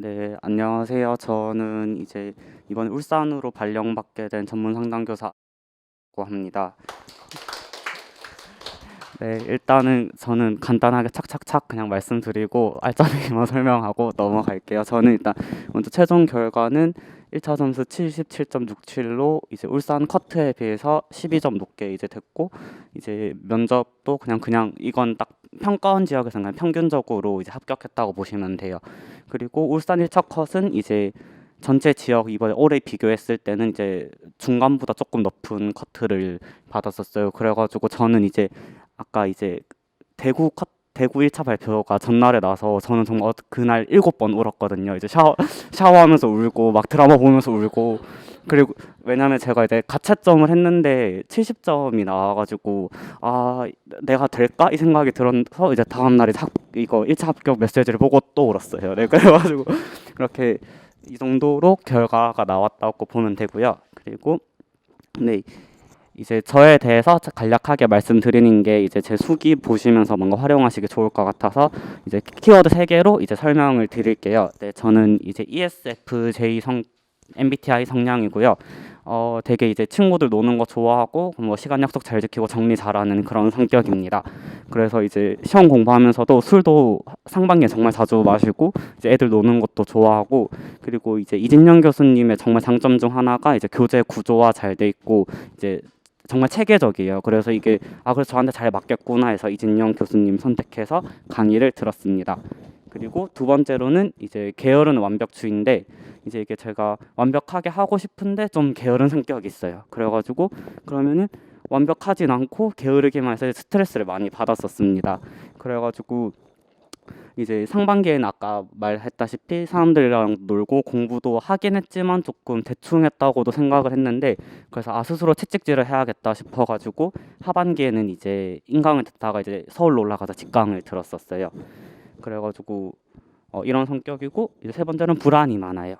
네, 안녕하세요. 저는 이제 이번 울산으로 발령받게 된 전문 상담교사고 합니다. 네, 일단은 저는 간단하게 착착착 그냥 말씀드리고 알짜배기만 설명하고 넘어갈게요. 저는 일단 먼저 최종 결과는 1차 점수 77.67로 이제 울산 커트에 비해서 12점 높게 이제 됐고, 이제 면접도 그냥 이건 딱 평가원 지역에서 그냥 평균적으로 이제 합격했다고 보시면 돼요. 그리고 울산 1차 컷은 이제 전체 지역 이번에 올해 비교했을 때는 이제 중간보다 조금 높은 커트를 받았었어요. 그래가지고 저는 이제 아까 이제 대구 1차 발표가 전날에 나서 저는 정말 그날 7번 울었거든요. 이제 샤워하면서 울고 막 드라마 보면서 울고, 그리고 왜냐면 제가 이제 가채점을 했는데 70점이 나와가지고 아 내가 될까 이 생각이 들어서 이제 다음 날에 이거 1차 합격 메시지를 보고 또 울었어요. 네, 그래가지고 그렇게 이 정도로 결과가 나왔다고 보면 되고요. 그리고 네, 이제 저에 대해서 간략하게 말씀드리는 게 이제 제 수기 보시면서 뭔가 활용하시기 좋을 것 같아서 이제 키워드 3개로 이제 설명을 드릴게요. 네, 저는 이제 ESFJ MBTI 성향이고요. 되게 이제 친구들 노는 거 좋아하고 뭐 시간 약속 잘 지키고 정리 잘하는 그런 성격입니다. 그래서 이제 시험 공부하면서도 술도 상반기에 정말 자주 마시고 이제 애들 노는 것도 좋아하고, 그리고 이제 이진영 교수님의 정말 장점 중 하나가 이제 교재 구조화 잘 돼 있고 이제 정말 체계적이에요. 그래서 이게 그래서 저한테 잘 맞겠구나 해서 이진영 교수님 선택해서 강의를 들었습니다. 그리고 두 번째로는 이제 게으른 완벽주의인데, 이제 이게 제가 완벽하게 하고 싶은데 좀 게으른 성격이 있어요. 그래가지고 그러면은 완벽하진 않고 게으르기만 해서 스트레스를 많이 받았었습니다. 그래가지고 이제 상반기에는 아까 말했다시피 사람들이랑 놀고 공부도 하긴 했지만 조금 대충 했다고도 생각을 했는데, 그래서 스스로 채찍질을 해야겠다 싶어가지고 하반기에는 이제 인강을 듣다가 이제 서울로 올라가서 직강을 들었었어요. 그래가지고 이런 성격이고, 이제 세 번째는 불안이 많아요.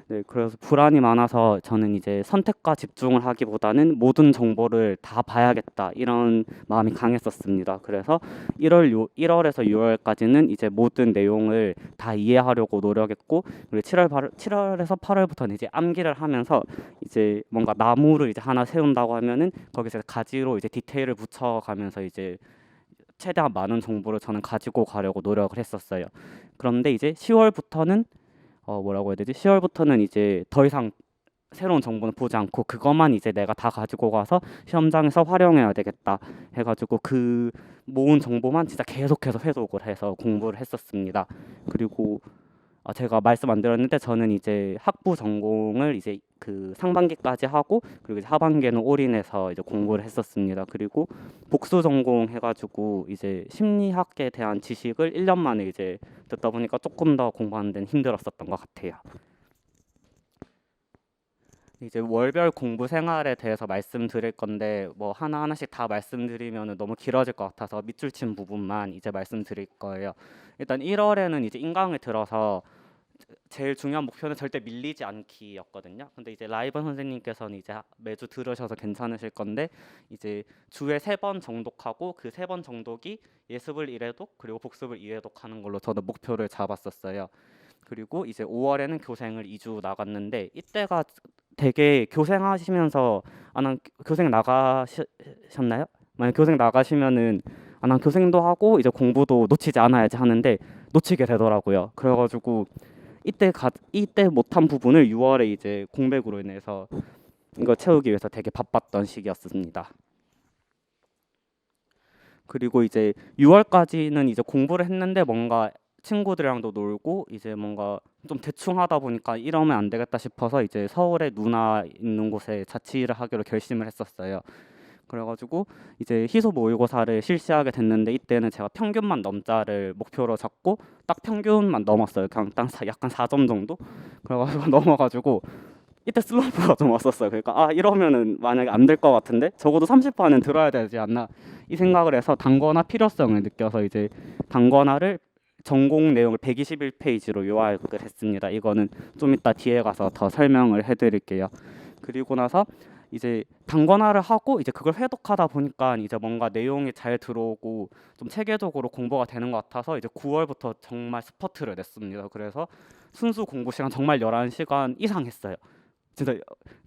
네, 그래서 불안이 많아서 저는 이제 선택과 집중을 하기보다는 모든 정보를 다 봐야겠다 이런 마음이 강했었습니다. 그래서 1월에서 6월까지는 이제 모든 내용을 다 이해하려고 노력했고, 그리고 7월에서 8월부터는 이제 암기를 하면서 이제 뭔가 나무를 이제 하나 세운다고 하면은 거기서 가지로 이제 디테일을 붙여가면서 이제 최대한 많은 정보를 저는 가지고 가려고 노력을 했었어요. 그런데 이제 10월부터는 뭐라고 해야 되지? 10월부터는 이제 더 이상 새로운 정보는 보지 않고 그것만 이제 내가 다 가지고 가서 시험장에서 활용해야 되겠다 해가지고 그 모은 정보만 진짜 계속해서 회독을 해서 공부를 했었습니다. 그리고 제가 말씀 안 드렸는데 저는 이제 학부 전공을 이제 그 상반기까지 하고, 그리고 이제 하반기에는 올인해서 이제 공부를 했었습니다. 그리고 복수 전공 해가지고 이제 심리학에 대한 지식을 1년 만에 이제 듣다 보니까 조금 더 공부하는 데는 힘들었었던 것 같아요. 이제 월별 공부 생활에 대해서 말씀드릴 건데 뭐 하나하나씩 다 말씀드리면 너무 길어질 것 같아서 밑줄 친 부분만 이제 말씀드릴 거예요. 일단 1월에는 이제 인강을 들어서 제일 중요한 목표는 절대 밀리지 않기였거든요. 근데 이제 라이번 선생님께서는 이제 매주 들으셔서 괜찮으실 건데 이제 주에 3번 정독하고 그 3번 정독이 예습을 1회독 그리고 복습을 2회독 하는 걸로 저는 목표를 잡았었어요. 그리고 이제 5월에는 교생을 2주 나갔는데 이때가 되게 교생하시면서 난 교생 나가셨나요? 만약 교생 나가시면은 난 교생도 하고 이제 공부도 놓치지 않아야지 하는데 놓치게 되더라고요. 그래가지고 이때 못한 부분을 6월에 이제 공백으로 인해서 이거 채우기 위해서 되게 바빴던 시기였습니다. 그리고 이제 6월까지는 이제 공부를 했는데 뭔가 친구들이랑도 놀고 이제 뭔가 좀 대충 하다 보니까 이러면 안 되겠다 싶어서 이제 서울에 누나 있는 곳에 자취를 하기로 결심을 했었어요. 그래가지고 이제 희소 모의고사를 실시하게 됐는데 이때는 제가 평균만 넘자를 목표로 잡고 딱 평균만 넘었어요. 그냥 딱 약간 4점 정도. 그래가지고 넘어가지고 이때 슬럼프가 좀 왔었어요. 그러니까 이러면은 만약에 안 될 것 같은데 적어도 30판은 들어야 되지 않나 이 생각을 해서 단권화 필요성을 느껴서 이제 단권화를 전공 내용을 121페이지로 요약을 했습니다. 이거는 좀 이따 뒤에 가서 더 설명을 해드릴게요. 그리고 나서 이제 단권화를 하고 이제 그걸 회독하다 보니까 이제 뭔가 내용이 잘 들어오고 좀 체계적으로 공부가 되는 것 같아서 이제 9월부터 정말 스퍼트를 냈습니다. 그래서 순수 공부 시간 정말 11시간 이상 했어요. 진짜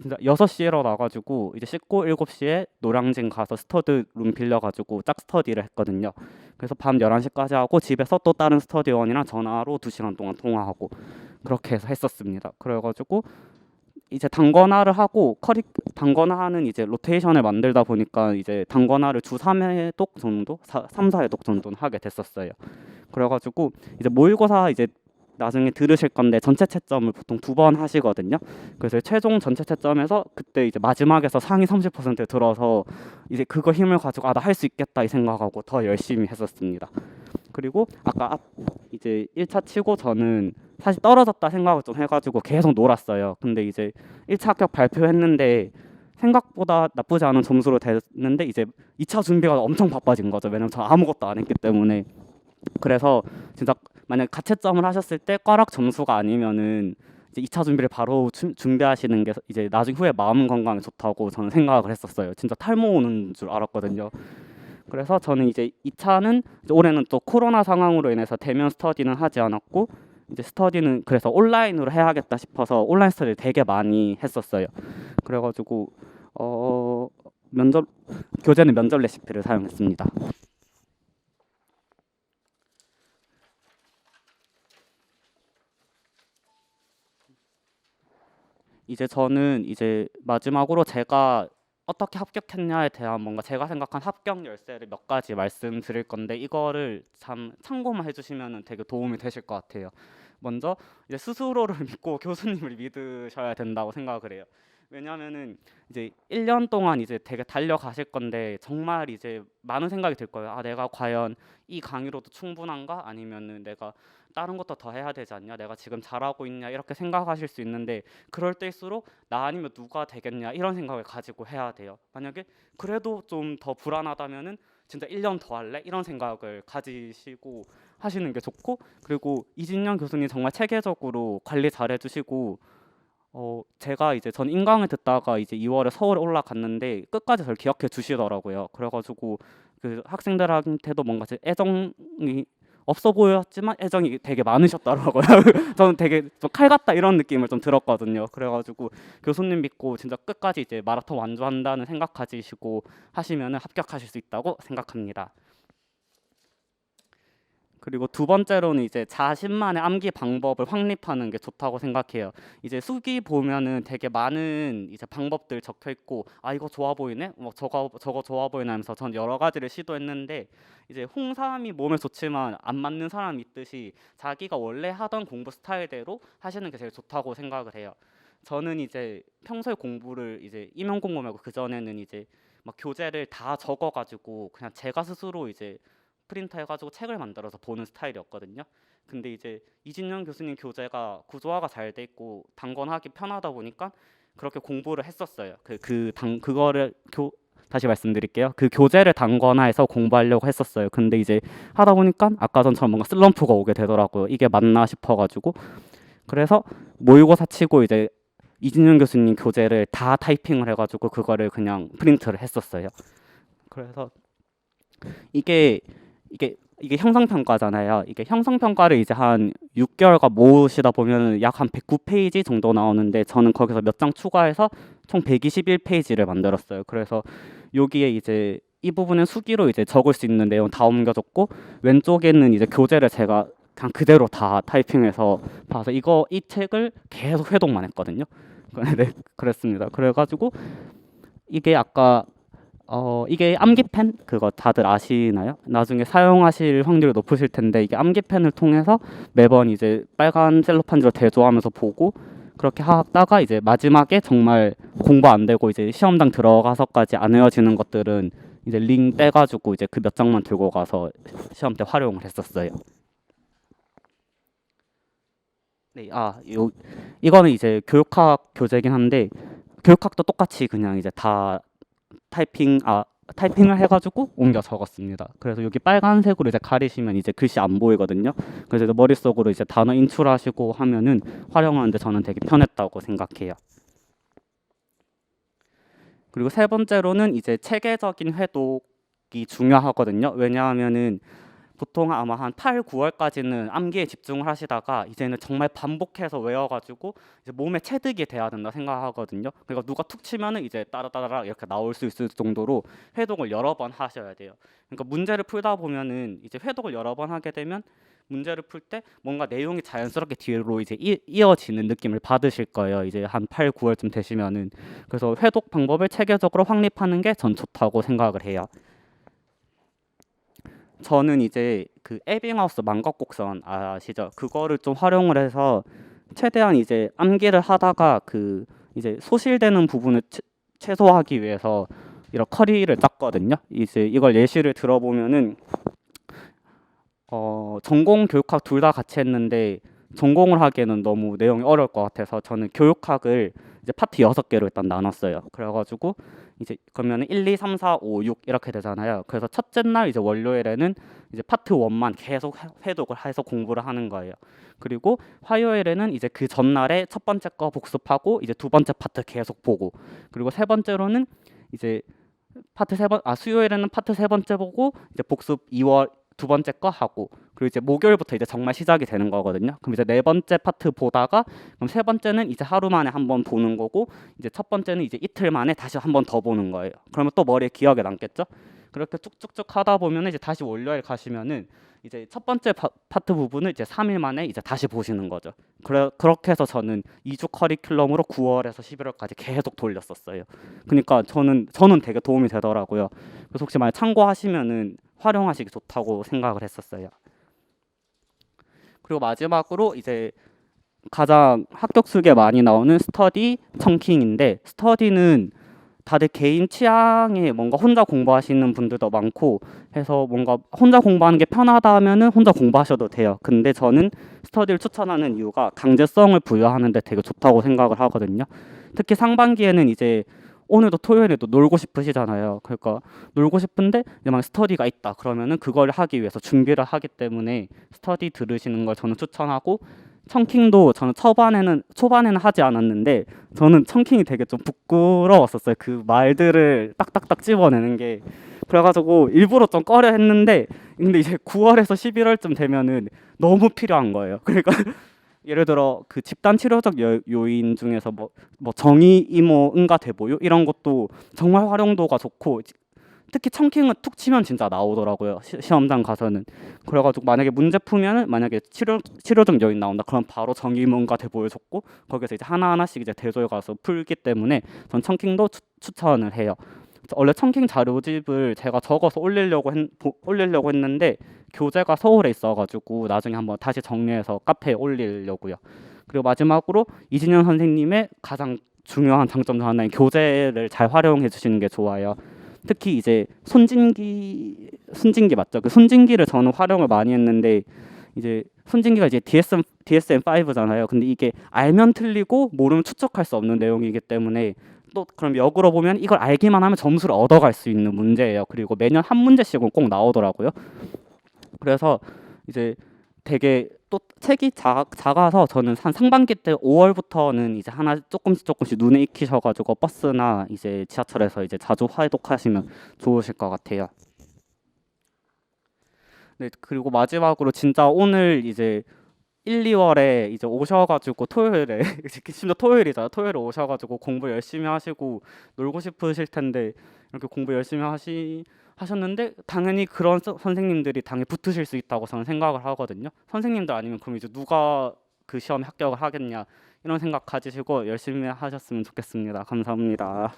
진짜 6시에 일어나가지고 이제 씻고 7시에 노량진 가서 스터디룸 빌려가지고 짝 스터디를 했거든요. 그래서 밤 11시까지 하고 집에서 또 다른 스터디원이랑 전화로 2시간 동안 통화하고 그렇게 해서 했었습니다. 그래가지고 이제 단권화를 하고 단권화는 이제 로테이션을 만들다 보니까 이제 단권화를 주 3회독 정도, 3, 4회독 정도는 하게 됐었어요. 그래가지고 이제 모의고사 이제 나중에 들으실 건데 전체 채점을 보통 2번 하시거든요. 그래서 최종 전체 채점에서 그때 이제 마지막에서 상위 30% 들어서 이제 그거 힘을 가지고 아, 나 할 수 있겠다 이 생각하고 더 열심히 했었습니다. 그리고 아까 이제 1차 치고 저는 사실 떨어졌다 생각을 좀 해가지고 계속 놀았어요. 근데 이제 1차 합격 발표했는데 생각보다 나쁘지 않은 점수로 됐는데 이제 2차 준비가 엄청 바빠진 거죠. 왜냐면 저 아무것도 안 했기 때문에. 그래서 진짜 만약 가채점을 하셨을 때 꽈락 점수가 아니면은 이제 2차 준비를 바로 준비하시는 게 이제 나중 후에 마음 건강에 좋다고 저는 생각을 했었어요. 진짜 탈모 오는 줄 알았거든요. 그래서 저는 이제 2차는 이제 올해는 또 코로나 상황으로 인해서 대면 스터디는 하지 않았고 이제 스터디는 그래서 온라인으로 해야겠다 싶어서 온라인 스터디를 되게 많이 했었어요. 그래가지고 면접 교재는 면접 레시피를 사용했습니다. 이제 저는 이제 마지막으로 제가 어떻게 합격했냐에 대한 뭔가 제가 생각한 합격 열쇠를 몇 가지 말씀드릴 건데 이거를 참 참고만 해주시면 되게 도움이 되실 것 같아요. 먼저 이제 스스로를 믿고 교수님을 믿으셔야 된다고 생각을 해요. 왜냐하면은 이제 1년 동안 이제 되게 달려가실 건데 정말 이제 많은 생각이 들 거예요. 아, 내가 과연 이 강의로도 충분한가? 아니면은 내가 다른 것도 더 해야 되지 않냐? 내가 지금 잘하고 있냐? 이렇게 생각하실 수 있는데 그럴 때일수록 나 아니면 누가 되겠냐? 이런 생각을 가지고 해야 돼요. 만약에 그래도 좀 더 불안하다면은 진짜 1년 더 할래? 이런 생각을 가지시고 하시는 게 좋고 그리고 이진영 교수님 정말 체계적으로 관리 잘 해주시고 제가 이제 전 인강을 듣다가 이제 2월에 서울에 올라갔는데 끝까지 저를 기억해 주시더라고요. 그래가지고 그 학생들한테도 뭔가 제 애정이 없어 보였지만 애정이 되게 많으셨더라고요. 저는 되게 좀 칼 같다 이런 느낌을 좀 들었거든요. 그래가지고 교수님 믿고 진짜 끝까지 이제 마라톤 완주한다는 생각 가지시고 하시면 합격하실 수 있다고 생각합니다. 그리고 두 번째로는 이제 자신만의 암기 방법을 확립하는 게 좋다고 생각해요. 이제 수기 보면은 되게 많은 이제 방법들 적혀 있고 아 이거 좋아 보이네, 뭐 저거 좋아 보이네 하면서 전 여러 가지를 시도했는데 이제 홍삼이 몸에 좋지만 안 맞는 사람이 있듯이 자기가 원래 하던 공부 스타일대로 하시는 게 제일 좋다고 생각을 해요. 저는 이제 평소에 공부를 이제 임용 공부 말고 그 전에는 이제 막 교재를 다 적어가지고 그냥 제가 스스로 이제 프린터 해가지고 책을 만들어서 보는 스타일이었거든요. 근데 이제 이진영 교수님 교재가 구조화가 잘 돼 있고 단권하기 편하다 보니까 그렇게 공부를 했었어요. 그거를 다시 말씀드릴게요. 그 교재를 단권화해서 공부하려고 했었어요. 근데 이제 하다 보니까 아까 전처럼 뭔가 슬럼프가 오게 되더라고요. 이게 맞나 싶어가지고 그래서 모의고사 치고 이제 이진영 교수님 교재를 다 타이핑을 해가지고 그거를 그냥 프린트를 했었어요. 그래서 이게 이게 형성평가잖아요. 이게 형성평가를 이제 한 6개월간 모으시다 보면 약 한 109페이지 정도 나오는데 저는 거기서 몇 장 추가해서 총 121페이지를 만들었어요. 그래서 여기에 이제 이 부분은 수기로 이제 적을 수 있는 내용 다 옮겨줬고 왼쪽에는 이제 교재를 제가 그냥 그대로 다 타이핑해서 봐서 이 책을 계속 회독만 했거든요. 네, 그랬습니다. 그래가지고 이게 아까 이게 암기펜 그거 다들 아시나요? 나중에 사용하실 확률이 높으실 텐데 이게 암기펜을 통해서 매번 이제 빨간 셀로판지로 대조하면서 보고 그렇게 하다가 이제 마지막에 정말 공부 안 되고 이제 시험장 들어가서까지 안 외워지는 것들은 이제 링 떼가지고 이제 그 몇 장만 들고 가서 시험 때 활용을 했었어요. 네, 이거는 이제 교육학 교재긴 한데 교육학도 똑같이 그냥 이제 다 타이핑을 해가지고 옮겨 적었습니다. 그래서 여기 빨간색으로 이제 가리시면 이제 글씨 안 보이거든요. 그래서 이제 머릿속으로 이제 단어 인출하시고 하면은 활용하는데 저는 되게 편했다고 생각해요. 그리고 세 번째로는 이제 체계적인 회독이 중요하거든요. 왜냐하면은 보통 아마 한 8, 9월까지는 암기에 집중을 하시다가 이제는 정말 반복해서 외워가지고 이제 몸에 체득이 돼야 된다 생각하거든요. 그러니까 누가 툭 치면은 이제 따라따라 이렇게 나올 수 있을 정도로 회독을 여러 번 하셔야 돼요. 그러니까 문제를 풀다 보면은 이제 회독을 여러 번 하게 되면 문제를 풀 때 뭔가 내용이 자연스럽게 뒤로 이제 이어지는 느낌을 받으실 거예요. 이제 한 8, 9월쯤 되시면은. 그래서 회독 방법을 체계적으로 확립하는 게 전 좋다고 생각을 해요. 저는 이제 그 에빙하우스 만각곡선 아시죠? 그거를 좀 활용을 해서 최대한 이제 암기를 하다가 그 이제 소실되는 부분을 최소화하기 위해서 이런 커리를 짰거든요. 이제 이걸 예시를 들어보면은 전공 교육학 둘 다 같이 했는데 전공을 하기에는 너무 내용이 어려울 것 같아서 저는 교육학을 이제 파트 6개로 일단 나눴어요. 그래가지고 이제 그러면 1, 2, 3, 4, 5, 6 이렇게 되잖아요. 그래서 첫째 날 이제 월요일에는 이제 파트 1만 계속 회독을 해서 공부를 하는 거예요. 그리고 화요일에는 이제 그 전날에 첫 번째 거 복습하고 이제 두 번째 파트 계속 보고, 그리고 세 번째로는 이제 수요일에는 파트 세 번째 보고 이제 복습 2월 두 번째 거 하고, 그리고 이제 목요일부터 이제 정말 시작이 되는 거거든요. 그럼 이제 네 번째 파트 보다가 그럼 세 번째는 이제 하루 만에 한 번 보는 거고, 이제 첫 번째는 이제 이틀 만에 다시 한 번 더 보는 거예요. 그러면 또 머리에 기억에 남겠죠? 그렇게 쭉쭉쭉 하다 보면 이제 다시 월요일 가시면은 이제 첫 번째 파트 부분을 이제 3일 만에 이제 다시 보시는 거죠. 그렇게 해서 저는 2주 커리큘럼으로 9월에서 11월까지 계속 돌렸었어요. 그러니까 저는 되게 도움이 되더라고요. 그래서 혹시 만약 참고하시면은 활용하시기 좋다고 생각을 했었어요. 그리고 마지막으로 이제 가장 합격 수기에 많이 나오는 스터디 청킹인데, 스터디는 다들 개인 취향에 뭔가 혼자 공부하시는 분들도 많고 해서 뭔가 혼자 공부하는 게 편하다 하면은 혼자 공부하셔도 돼요. 근데 저는 스터디를 추천하는 이유가 강제성을 부여하는 데 되게 좋다고 생각을 하거든요. 특히 상반기에는 이제 오늘도 토요일에도 놀고 싶으시잖아요. 그러니까 놀고 싶은데 이제 막 스터디가 있다 그러면은 그걸 하기 위해서 준비를 하기 때문에 스터디 들으시는 걸 저는 추천하고, 청킹도 저는 초반에는 하지 않았는데 저는 청킹이 되게 좀 부끄러웠었어요. 그 말들을 딱딱딱 집어내는 게. 그래가지고 일부러 좀 꺼려 했는데, 근데 이제 9월에서 11월쯤 되면은 너무 필요한 거예요. 그러니까 예를 들어 그 집단 치료적 요인 중에서 뭐 정의, 이모, 응가, 대보요 이런 것도 정말 활용도가 좋고, 특히 청킹은 툭 치면 진짜 나오더라고요. 시험장 가서는. 그래가지고 만약에 문제 풀면은 만약에 치료적 요인 나온다 그럼 바로 정의, 이모, 응가, 대보요 적고 거기서 이제 하나하나씩 이제 대조해 가서 풀기 때문에 전 청킹도 추천을 해요. 원래 청킹 자료집을 제가 적어서 올리려고 했는데 교재가 서울에 있어가지고 나중에 한번 다시 정리해서 카페에 올리려고요. 그리고 마지막으로 이진현 선생님의 가장 중요한 장점 중 하나인 교재를 잘 활용해 주시는 게 좋아요. 특히 이제 손진기 맞죠? 그 손진기를 저는 활용을 많이 했는데, 이제 손진기가 이제 DSM-5잖아요. 근데 이게 알면 틀리고 모르면 추측할 수 없는 내용이기 때문에 또 그럼 역으로 보면 이걸 알기만 하면 점수를 얻어갈 수 있는 문제예요. 그리고 매년 한 문제씩은 꼭 나오더라고요. 그래서 이제 되게 또 책이 작아서 저는 한 상반기 때 5월부터는 이제 하나 조금씩 눈에 익히셔가지고 버스나 이제 지하철에서 이제 자주 활독하시면 좋으실 것 같아요. 네, 그리고 마지막으로 진짜 오늘 이제 1, 2월에 이제 오셔가지고 토요일에 심지어 토요일이잖아. 토요일에 오셔가지고 공부 열심히 하시고 놀고 싶으실 텐데 이렇게 공부 열심히 하셨는데 당연히 그런 선생님들이 당연히 붙으실 수 있다고 저는 생각을 하거든요. 선생님들 아니면 그럼 이제 누가 그 시험에 합격을 하겠냐 이런 생각 가지시고 열심히 하셨으면 좋겠습니다. 감사합니다.